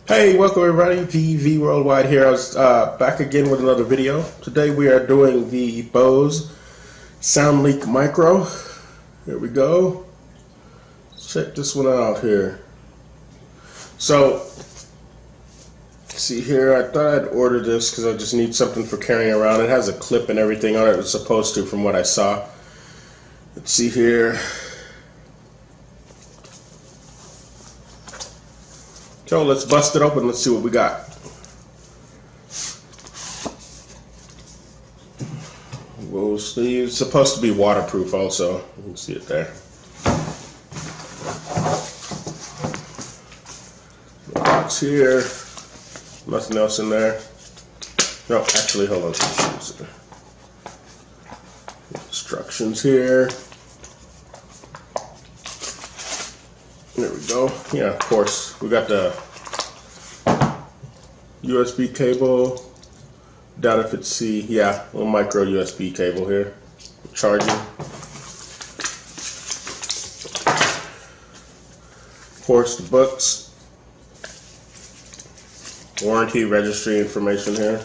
Hey, welcome everybody, VV Worldwide here. I was back again with another video. Today we are doing the Bose SoundLink Micro. Here we go. Let's check this one out here. So, see here, I thought I'd order this because I just need something for carrying around. It has a clip and everything on it. It's supposed to, from what I saw. Let's see here. So let's bust it open. Let's see what we got. Whoa, sleeve. It's supposed to be waterproof also. You can see it there. The box here. Nothing else in there. No, actually, hold on. Instructions here. There we go. Yeah, of course. We got the USB cable. Doubt if it's C. Yeah, a little micro USB cable here. Charging. Of course, the books. Warranty, registry information here.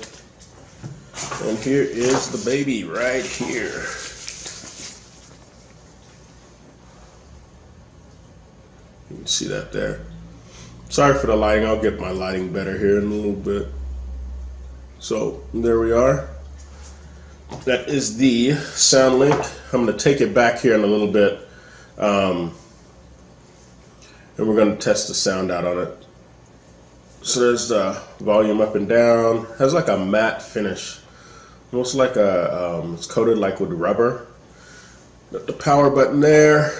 And here is the baby right here. You can see that there. Sorry for the lighting. I'll get my lighting better here in a little bit. So there we are. That is the SoundLink. I'm going to take it back here in a little bit, and we're going to test the sound out on it. So there's the volume up and down. It has like a matte finish, almost like a it's coated like with rubber. Got the power button there.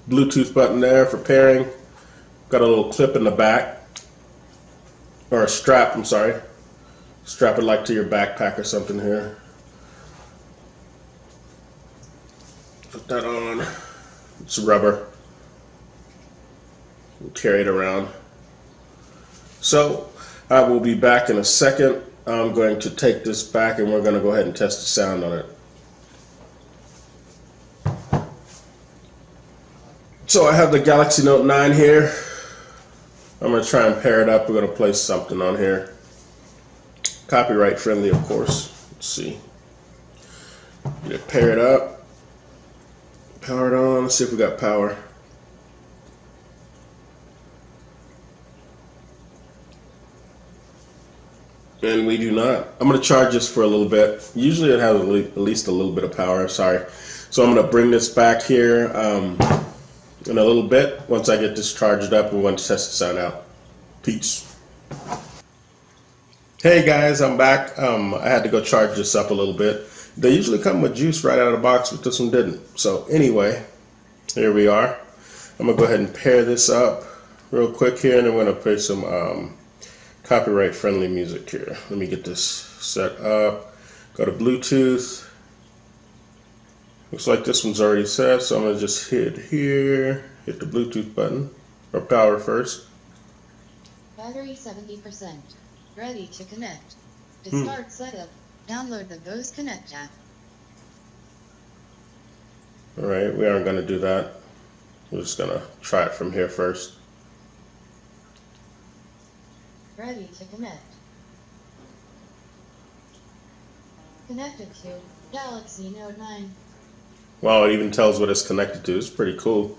Bluetooth button there for pairing. Got a little clip in the back, or a strap, I'm sorry. Strap it like to your backpack or something here. Put that on. It's rubber. We'll carry it around. So I will be back in a second. I'm going to take this back and we're going to go ahead and test the sound on it. So I have the Galaxy Note 9 here. I'm going to try and pair it up. We're going to place something on here. Copyright friendly, of course. Let's see. Get it paired up. Power it on. Let's see if we got power. And we do not. I'm going to charge this for a little bit. Usually it has at least a little bit of power. Sorry. So I'm going to bring this back here. In a little bit, once I get this charged up, we're going to test the sound out. Peace. Hey guys, I'm back. I had to go charge this up a little bit. They usually come with juice right out of the box, but this one didn't. So anyway, here we are. I'm going to go ahead and pair this up real quick here, and then we're going to play some copyright friendly music here. Let me get this set up. Go to Bluetooth. Looks like this one's already set, so I'm going to just hit here, hit the Bluetooth button, or power first. Battery 70%. Ready to connect. To start setup, download the Bose Connect app. Alright, we aren't going to do that. We're just going to try it from here first. Ready to connect. Connected to Galaxy Note 9. Wow, it even tells what it's connected to. It's pretty cool.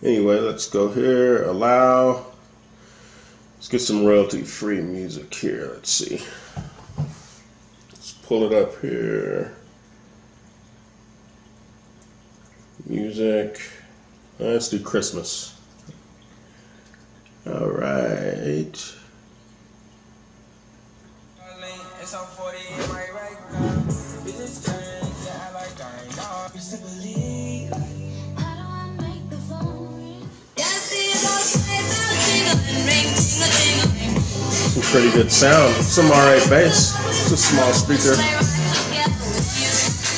Anyway, let's go here, allow. Let's get some royalty-free music here. Let's see. Let's pull it up here. Music. Let's do Christmas. All right. Some pretty good sound. Some alright bass. It's a small speaker.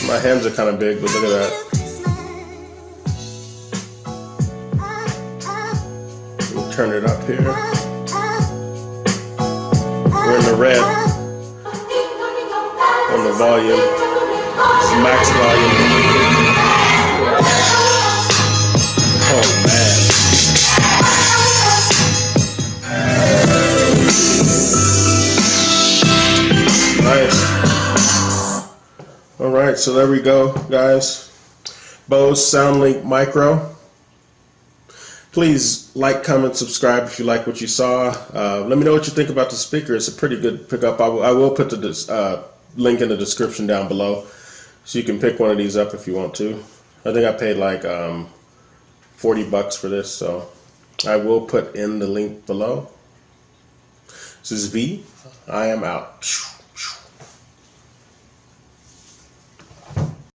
My hands are kind of big, but look at that. We'll turn it up here. We're in the red on the volume. It's max volume. Oh man. right, so there we go, guys. Bose SoundLink Micro. Please like, comment, subscribe if you like what you saw. Let me know what you think about the speaker. It's a pretty good pickup. I will put the link in the description down below, so you can pick one of these up if you want to. I think I paid like $40 for this, so I will put in the link below. This is V. I am out.